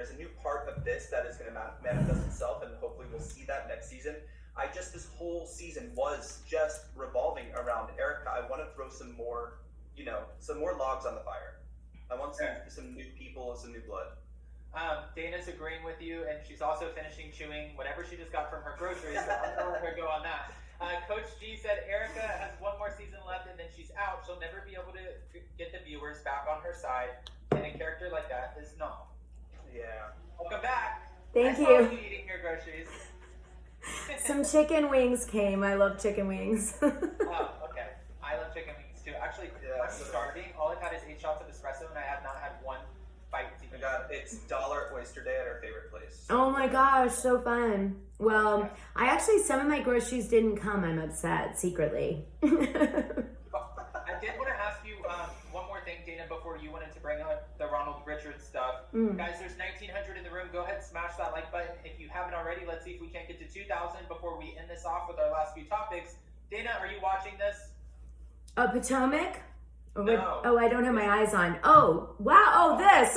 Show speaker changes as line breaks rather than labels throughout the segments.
there's a new part of this that is going to manifest itself, and hopefully we'll see that next season. This whole season was just revolving around Erika. I want to throw some more logs on the fire. I want some new people and some new blood.
Dana's agreeing with you, and she's also finishing chewing whatever she just got from her groceries, so I'm gonna let her go on that. Coach G said Erika has one more season left and then she's out. She'll never be able to get the viewers back on her side, and a character like that is not.
Yeah.
Welcome back.
Thank
I
you.
saw you eating your groceries.
Some chicken wings came. I love chicken wings.
Oh, okay. I love chicken wings too. Actually, I'm starving. All I've had is 8 shots of espresso, and I have not had one bite to eat.
It's $1 Oyster Day at our favorite place.
Oh my gosh, so fun. Well, some of my groceries didn't come. I'm upset secretly.
I did want to ask you one more thing, Dana, before you wanted to bring up the Ronald Richards stuff. Guys, there's 1,900 in the room. Go ahead and smash that like button if you haven't already. Let's see if we can't get to 2,000 before we end this off with our last few topics. Dana, are you watching this?
Potomac?
No.
Oh, I don't have my eyes on. Oh, wow. Oh, this.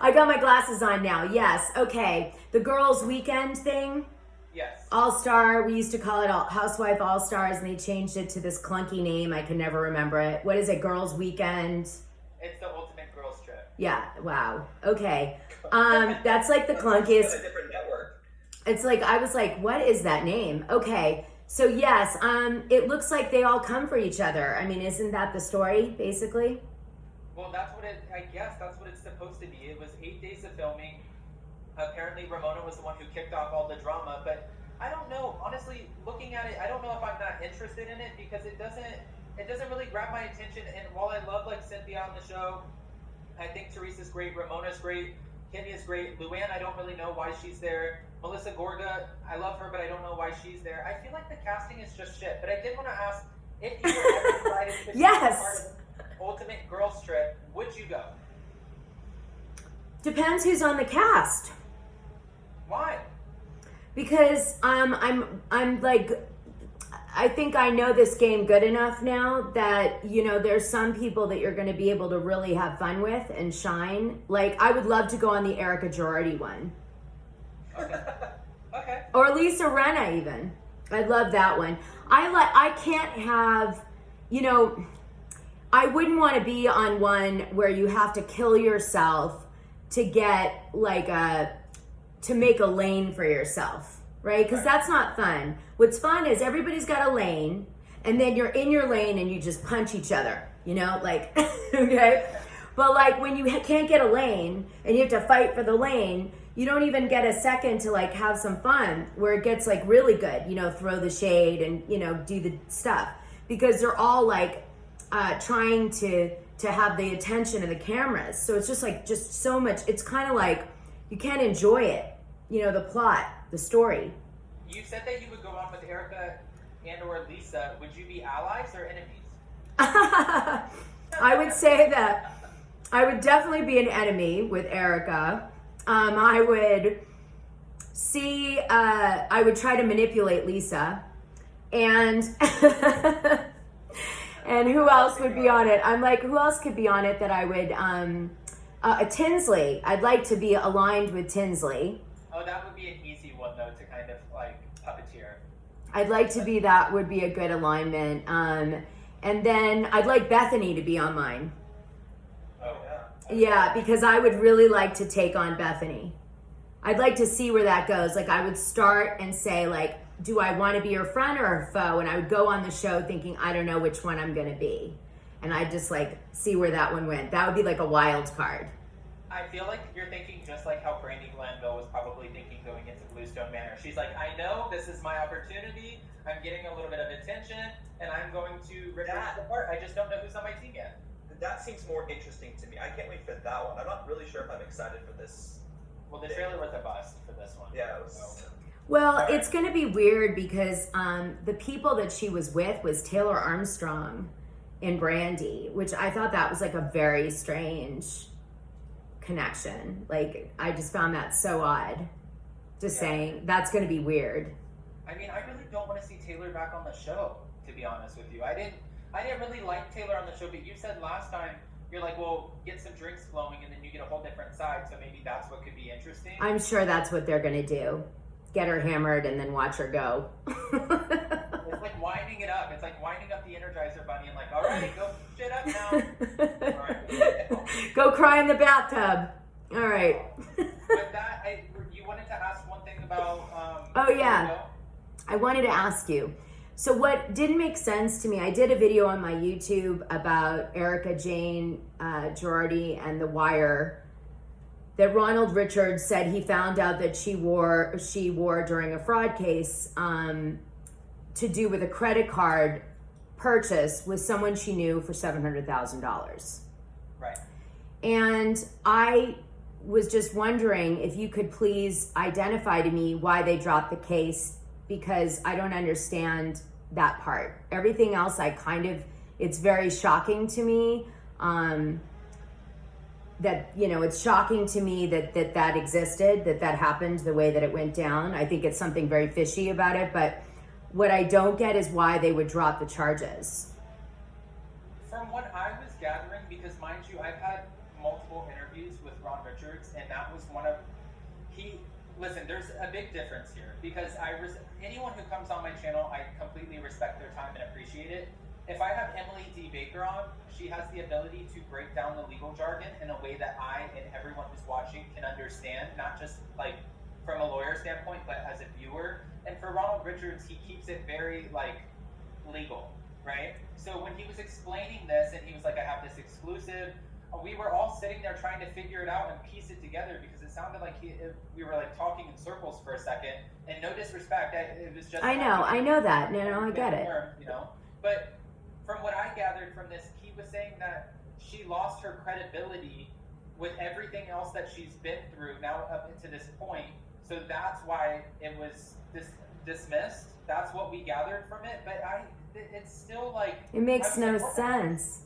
I got my glasses on now. Yes. Okay. The girls' weekend thing.
Yes.
All-Star. We used to call it Housewife All-Stars, and they changed it to this clunky name. I can never remember it. What is it? Girls' Weekend?
It's the ultimate girls trip.
Yeah. Wow. Okay. That's like the clunkiest.
It's a different network.
It's like, I was like, what is that name? Okay. So yes, it looks like they all come for each other. I mean, isn't that the story, basically?
Well, I guess that's what it's supposed to be. It was 8 days of filming. Apparently, Ramona was the one who kicked off all the drama, but I don't know. Honestly, looking at it, I don't know if I'm not interested in it because it doesn't really grab my attention. And while I love like Cynthia on the show, I think Teresa's great, Ramona's great, Kenya's great, Luann, I don't really know why she's there. Melissa Gorga, I love her, but I don't know why she's there. I feel like the casting is just shit. But I did want to ask, if you were ever invited to be part of Ultimate Girls Trip, would you go?
Depends who's on the cast.
Why?
Because I'm like, I think I know this game good enough now that, there's some people that you're going to be able to really have fun with and shine. Like, I would love to go on the Erika Girardi one.
Okay.
Or Lisa Rinna even. I'd love that one. I can't have, I wouldn't want to be on one where you have to kill yourself to get to make a lane for yourself, right? Because that's not fun. What's fun is everybody's got a lane, and then you're in your lane and you just punch each other, okay? But like when you can't get a lane and you have to fight for the lane, you don't even get a second to like have some fun where it gets like really good, throw the shade and, do the stuff, because they're all like trying to have the attention of the cameras. So it's just so much. It's kind of like you can't enjoy it, the plot, the story.
You said that you would go on with Erika and or Lisa. Would you be allies or enemies?
I would say that I would definitely be an enemy with Erika. I would try to manipulate Lisa, and and who else would be on it? I'm like, who else could be on it that I would, Tinsley. I'd like to be aligned with Tinsley.
Oh, that would be an easy one though, to kind of like puppeteer.
I'd like to be, that would be a good alignment. And then I'd like Bethany to be on mine.
Oh, yeah.
Yeah, because I would really like to take on Bethany. I'd like to see where that goes. Like, I would start and say, like, do I want to be her friend or her foe? And I would go on the show thinking, I don't know which one I'm going to be. And I'd just, like, see where that one went. That would be like a wild card.
I feel like you're thinking just like how Brandi Glanville was probably thinking going into Bluestone Manor. She's like, I know this is my opportunity. I'm getting a little bit of attention, and I'm going to rip this apart. I just don't know who's on my team yet.
That seems more interesting to me. I can't wait for that one. I'm not really sure if I'm excited for this.
Well, the trailer was a bust for this one.
Yeah, it was.
Well, it's going to be weird because the people that she was with was Taylor Armstrong and Brandi, which I thought that was like a very strange connection. Like, I just found that so odd. Just saying, that's going to be weird.
I mean, I really don't want to see Taylor back on the show, to be honest with you. I didn't really like Taylor on the show, but you said last time you're like, well, get some drinks flowing, and then you get a whole different side. So maybe that's what could be interesting.
I'm sure that's what they're gonna do. Get her hammered and then watch her go.
It's like winding it up. It's like winding up the Energizer Bunny and like, all right, go shit up now. All right.
Go cry in the bathtub. All right.
With that, you wanted to ask one thing about.
Oh yeah, I wanted to ask you. So what didn't make sense to me, I did a video on my YouTube about Erika Jane Girardi and the wire that Ronald Richards said he found out that she wore during a fraud case to do with a credit card purchase with someone she knew for $700,000.
Right.
And I was just wondering if you could please identify to me why they dropped the case, because I don't understand that part. Everything else it's very shocking to me. That, it's shocking to me that existed, that happened the way that it went down. I think it's something very fishy about it, but what I don't get is why they would drop the charges.
From what I was gathering, because mind you, I've had multiple interviews with Ron Richards, and that was one of, listen, there's a big difference here, because anyone who comes on my channel, I completely respect their time and appreciate it. If I have Emily D. Baker on, she has the ability to break down the legal jargon in a way that I and everyone who's watching can understand, not just like from a lawyer standpoint, but as a viewer. And for Ronald Richards, he keeps it very like legal, right? So when he was explaining this and he was like, I have this exclusive, we were all sitting there trying to figure it out and piece it together, because it sounded like we were like talking in circles for a second. And no disrespect, it was just. I
know that. No, I get it.
But from what I gathered from this, he was saying that she lost her credibility with everything else that she's been through now up to this point. So that's why it was dismissed. That's what we gathered from it. But it's still like.
It makes no sense.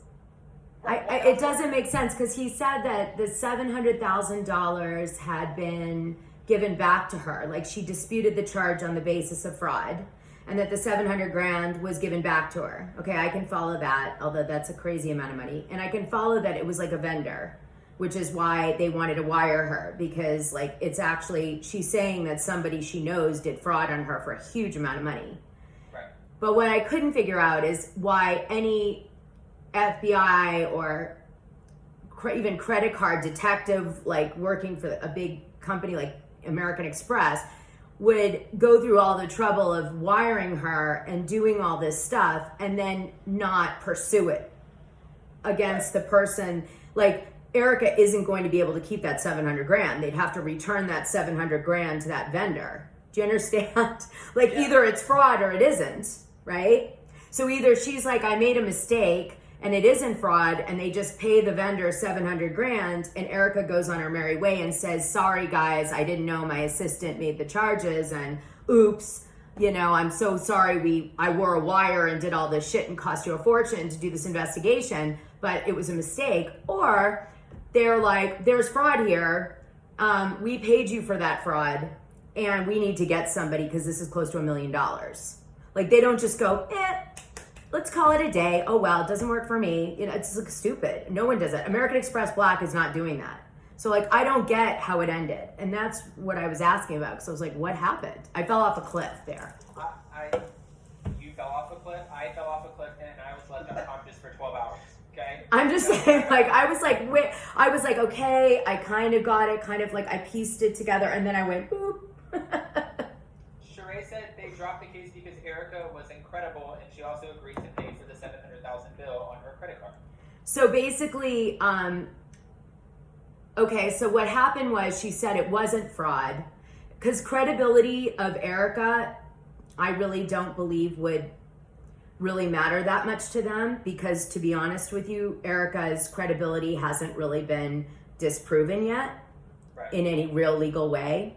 It doesn't make sense, because he said that the $700,000 had been given back to her. Like, she disputed the charge on the basis of fraud, and that the $700,000 was given back to her. Okay, I can follow that, although that's a crazy amount of money. And I can follow that it was like a vendor, which is why they wanted to wire her, because like she's saying that somebody she knows did fraud on her for a huge amount of money.
Right.
But what I couldn't figure out is why any FBI or even credit card detective, like working for a big company like American Express, would go through all the trouble of wiring her and doing all this stuff and then not pursue it against the person. Like, Erika isn't going to be able to keep that $700,000. They'd have to return that $700,000 to that vendor. Do you understand? Like, either it's fraud or it isn't, right? So either she's like, I made a mistake and it isn't fraud, and they just pay the vendor $700,000, and Erika goes on her merry way and says, sorry guys, I didn't know my assistant made the charges, and oops, I'm so sorry, I wore a wire and did all this shit and cost you a fortune to do this investigation, but it was a mistake. Or they're like, there's fraud here, we paid you for that fraud, and we need to get somebody because this is close to $1 million. Like, they don't just go, let's call it a day. Oh, well, it doesn't work for me. It's like stupid. No one does it. American Express Black is not doing that. So like, I don't get how it ended. And that's what I was asking about. Because I was like, what happened? I fell off a cliff there.
You fell off a cliff. I fell off a cliff, and I was left unconscious for 12 hours. Okay.
I'm just saying, like, I was like, okay, I kind of got it. Kind of like I pieced it together, and then I went, boop.
Sheree said they dropped the case because Erika was incredible, and she also agreed to pay for the $700,000 bill on her credit card.
So basically, okay, so what happened was she said it wasn't fraud, because credibility of Erika, I really don't believe would really matter that much to them, because to be honest with you, Erika's credibility hasn't really been disproven yet in any real legal way.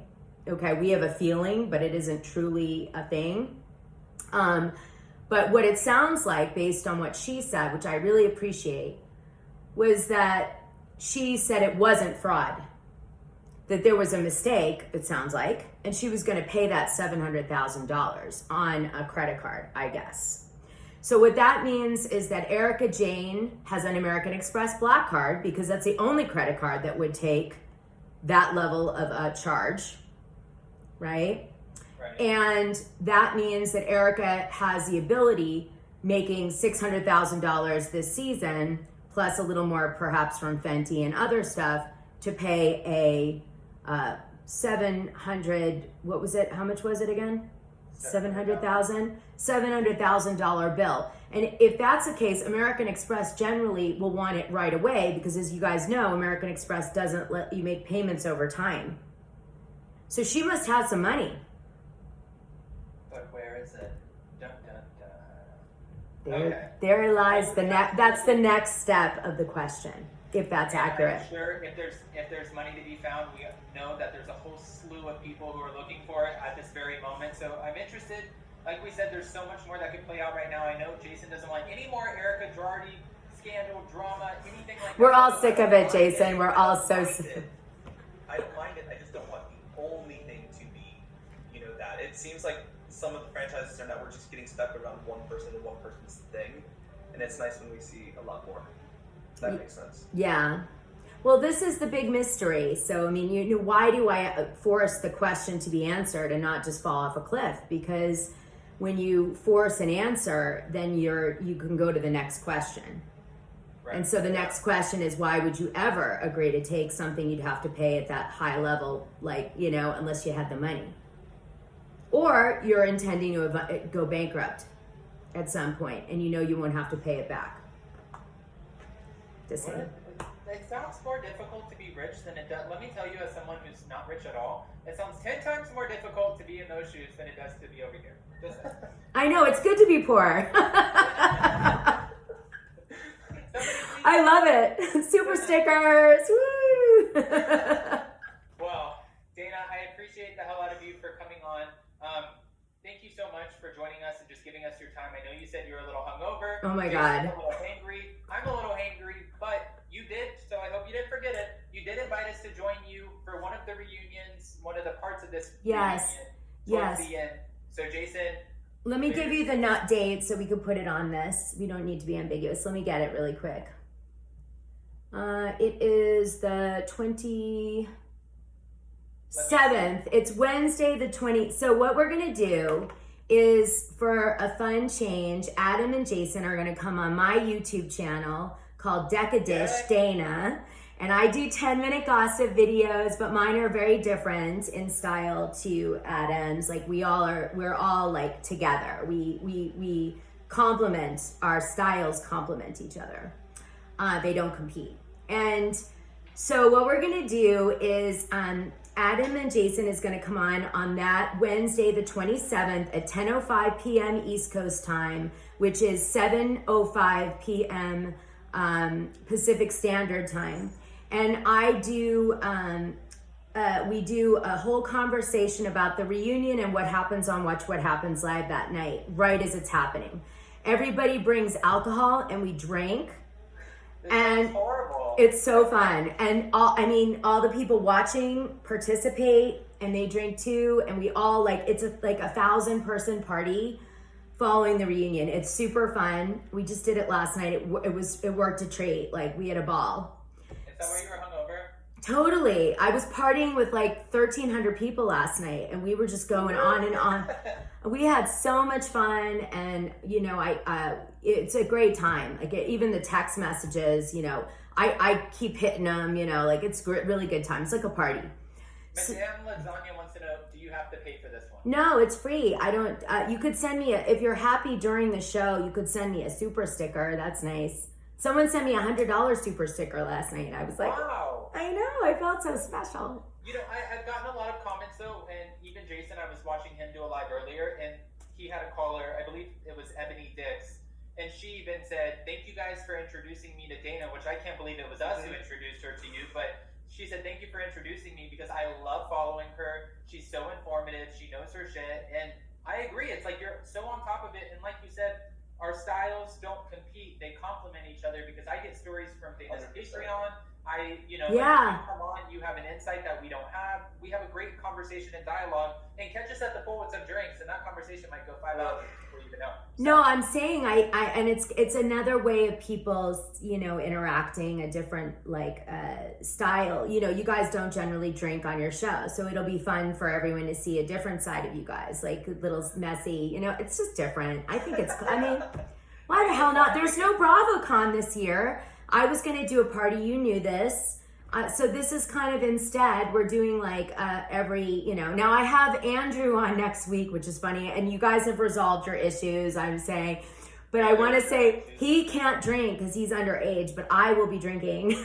Okay, we have a feeling, but it isn't truly a thing. But what it sounds like, based on what she said, which I really appreciate, was that she said it wasn't fraud, that there was a mistake, it sounds like, and she was going to pay that $700,000 on a credit card, I guess. So what that means is that Erika Jane has an American Express Black Card because that's the only credit card that would take that level of a charge, right?
Right.
And that means that Erika has the ability, making $600,000 this season, plus a little more perhaps from Fenty and other stuff, to pay a 700, what was it? How much was it again? $700,000 bill. And if that's the case, American Express generally will want it right away because, as you guys know, American Express doesn't let you make payments over time. So she must have some money.
But where is it? Dun, dun, dun.
There, there lies that's the next step of the question, if that's accurate.
I'm sure if there's money to be found, we know that there's a whole slew of people who are looking for it at this very moment. So I'm interested. Like we said, there's so much more that could play out right now. I know Jason doesn't want any more Erika Girardi scandal, drama, anything like that.
We're all sick of it, Jason. We're all so sick.
I don't mind it. I just don't want the only thing to be, that. It seems like some of the franchises are now, we're just getting stuck around one person and one person's thing. And it's nice when we see a lot more. That makes sense.
Yeah. Well, this is the big mystery. So, I mean, why do I force the question to be answered and not just fall off a cliff? Because when you force an answer, then you can go to the next question.
Right.
And so the next question is, why would you ever agree to take something you'd have to pay at that high level, unless you had the money? Or you're intending to go bankrupt at some point and you won't have to pay it back.
It sounds more difficult to be rich than it does. Let me tell you, as someone who's not rich at all, it sounds 10 times more difficult to be in those shoes than it does to be over here.
I know, it's good to be poor. I love it. Super stickers. Woo!
Well, Dana, I appreciate the hell out of you for coming on. Thank you so much for joining us and just giving us your time. I know you said you were a little hungover.
Oh my God.
A little hangry. I'm a little hangry, but you did, so I hope you didn't forget it. You did invite us to join you for one of the reunions, one of the parts of this reunion towards the end. So Jason,
let me give you the nut date so we can put it on this. We don't need to be ambiguous. Let me get it really quick. It is the 27th. It's Wednesday the 20th. So what we're going to do is, for a fun change, Adam and Jason are going to come on my YouTube channel called DecaDish Dana. And I do 10-minute gossip videos, but mine are very different in style to Adam's. Like we're all like together. We complement, our styles complement each other. They don't compete. And so what we're gonna do is Adam and Jason is gonna come on that Wednesday the 27th at 10:05 p.m. East Coast time, which is 7:05 p.m. Pacific Standard Time. And we do a whole conversation about the reunion and what happens on Watch What Happens Live that night, right as it's happening. Everybody brings alcohol and we drink. And
horrible.
It's so fun. And all the people watching participate and they drink too. And we all it's a 1,000-person party following the reunion. It's super fun. We just did it last night. It worked a treat. We had a ball.
Is that why you were hungover?
Totally. I was partying with 1,300 people last night, and we were just going on and on. We had so much fun, and it's a great time. Even the text messages, I keep hitting them. It's really good time. It's like a party.
Madame Lasagna wants to know: do you have to pay for this one?
No, it's free. I don't. You could send me if you're happy during the show. You could send me a super sticker. That's nice. Someone sent me a $100 super sticker last night. I was like,
wow.
I know. I felt so special.
I've gotten a lot of comments though, and even Jason, I was watching him do a live earlier, and he had a caller. I believe it was Ebony Dix, and she even said, "Thank you guys for introducing me to Dana," which I can't believe it was us who introduced her to you, but she said, "Thank you for introducing me because I love following her. She's so informative. She knows her shit." And I agree. It's you're so on top of it, and like you said, our styles don't compete. They complement each other because I get stories from Dana's Patreon.
Yeah.
You come on, you have an insight that we don't have. We have a great conversation and dialogue, and catch us at the pool with some drinks, and that conversation might go 5 hours before you even know. So.
No, I'm saying and it's another way of people's, interacting, a different style. You guys don't generally drink on your show, so it'll be fun for everyone to see a different side of you guys, like little messy, it's just different. I think why the hell not? There's no BravoCon this year. I was going to do a party, you knew this. So this is kind of instead, we're doing every, now I have Andrew on next week, which is funny. And you guys have resolved your issues, I'm saying. But I want to say he can't drink because he's underage, but I will be drinking.
Yeah,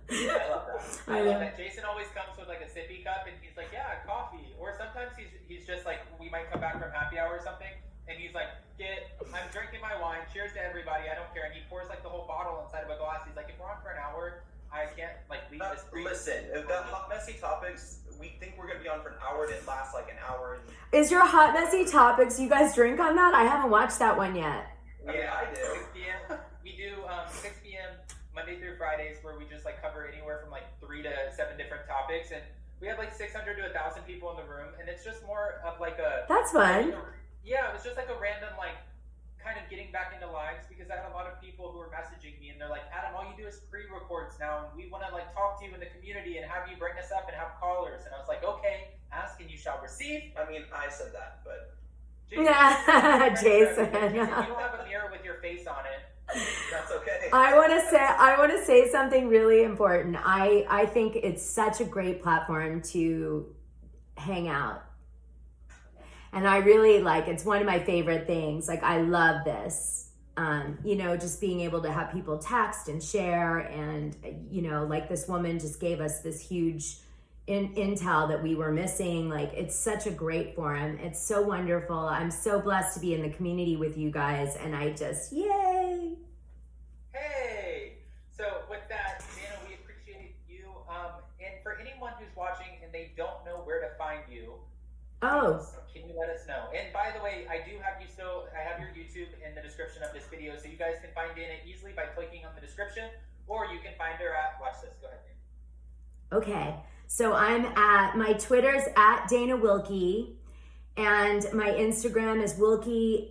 I love that. I love that. Jason always comes with a sippy cup and he's like, yeah, coffee. Or sometimes he's just we might come back from happy hour or something. And he's like, I'm drinking my wine. Cheers to everybody. I don't care. And he pours the whole bottle inside of a glass. He's like, if we're on for an hour, I can't leave this.
Listen, the hot messy topics, we think we're gonna be on for an hour. It didn't last an hour.
Is your hot messy topics? You guys drink on that? I haven't watched that one yet.
Yeah, I do.
6 p.m. We do 6 p.m. Monday through Fridays, where we just cover anywhere from 3 to 7 different topics, and we have 600 to 1,000 people in the room, and it's just more of a.
That's fun.
Yeah, it was just a random kind of getting back into lives, because I had a lot of people who were messaging me and they're like, Adam, all you do is pre-records now, and we want to talk to you in the community and have you bring us up and have callers. And I was like, okay, ask and you shall receive.
I mean, I said that, but
Jason.
You don't have a mirror with your face on it.
That's okay.
I want to say something really important. I think it's such a great platform to hang out. And I really it's one of my favorite things. I love this. Just being able to have people text and share, and this woman just gave us this huge intel that we were missing. It's such a great forum. It's so wonderful. I'm so blessed to be in the community with you guys, and I just yay.
Hey, so with that, Dana, we appreciate you. And for anyone who's watching and they don't know where to find you, can you let us know? And by the way, I have your YouTube in the description of this video, so you guys can find Dana easily by clicking on the description, or you can find her at, watch this, go ahead, Dana.
Okay, so my Twitter's at danawilkey, and my Instagram is wilkey_Dana,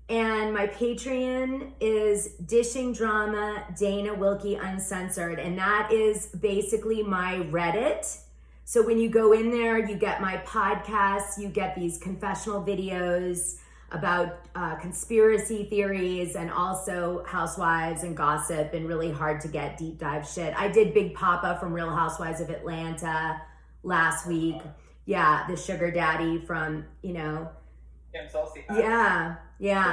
and my Patreon is Dishing Drama Dana Wilkey Uncensored, and that is basically my Reddit. So when you go in there, you get my podcasts, you get these confessional videos about conspiracy theories, and also housewives and gossip and really hard to get deep dive shit. I did Big Papa from Real Housewives of Atlanta last week. Yeah, the sugar daddy from,
Kim Tulsi.
Yeah.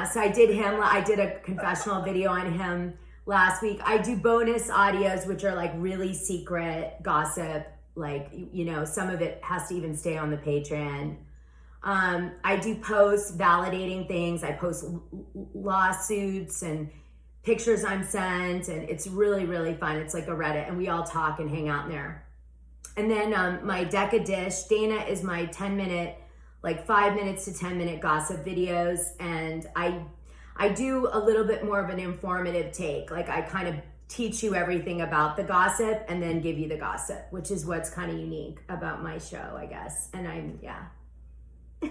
So I did him. I did a confessional video on him last week. I do bonus audios, which are really secret gossip. Some of it has to even stay on the Patreon. I do posts validating things. I post lawsuits and pictures I'm sent, and it's really, really fun. It's like a Reddit, and we all talk and hang out in there. And then my DecaDish, Dana is my 10-minute, 5 minutes to 10-minute gossip videos, and I do a little bit more of an informative take. I kind of teach you everything about the gossip and then give you the gossip, which is what's kind of unique about my show, I guess. And
I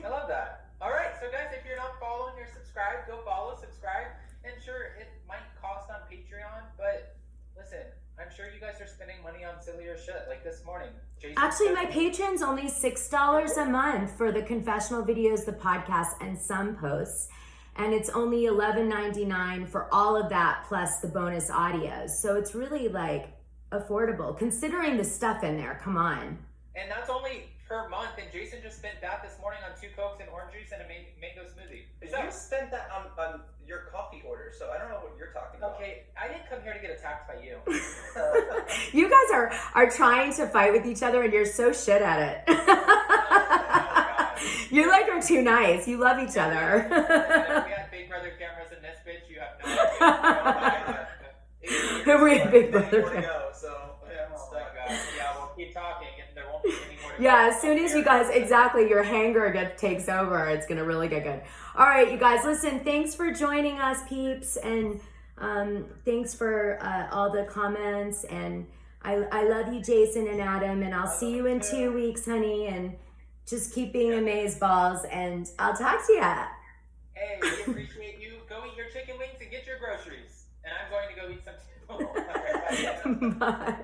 love that. All right, so guys, if you're not following or subscribed, go follow, subscribe. And sure, it might cost on Patreon, but listen, I'm sure you guys are spending money on sillier shit, like this morning.
Actually, my Patreon's only $6 a month for the confessional videos, the podcast, and some posts. And it's only $11.99 for all of that, plus the bonus audios. So it's really affordable, considering the stuff in there. Come on.
And that's only per month. And Jason just spent that this morning on 2 Cokes and orange juice and a mango smoothie.
You spent that on your coffee order, so I don't know what you're talking about.
Okay, I didn't come here to get attacked by you.
You guys are trying to fight with each other, and you're so shit at it. You are too nice. You love each other.
If we had Big Brother cameras in this bitch, you have no idea.
We had Big Brother cameras.
Yeah, we'll keep talking, and there won't be any more.
Yeah, as soon as you guys, exactly, your hanger takes over, it's going to really get good. All right, you guys, listen, thanks for joining us, peeps. And Thanks for all the comments, and I love you, Jason and Adam, and I'll see you in 2 weeks, honey, and just keep being amazeballs, and I'll talk to you.
Hey, we appreciate you. Go eat your chicken wings and get your groceries. And I'm going to go eat some.
Bye.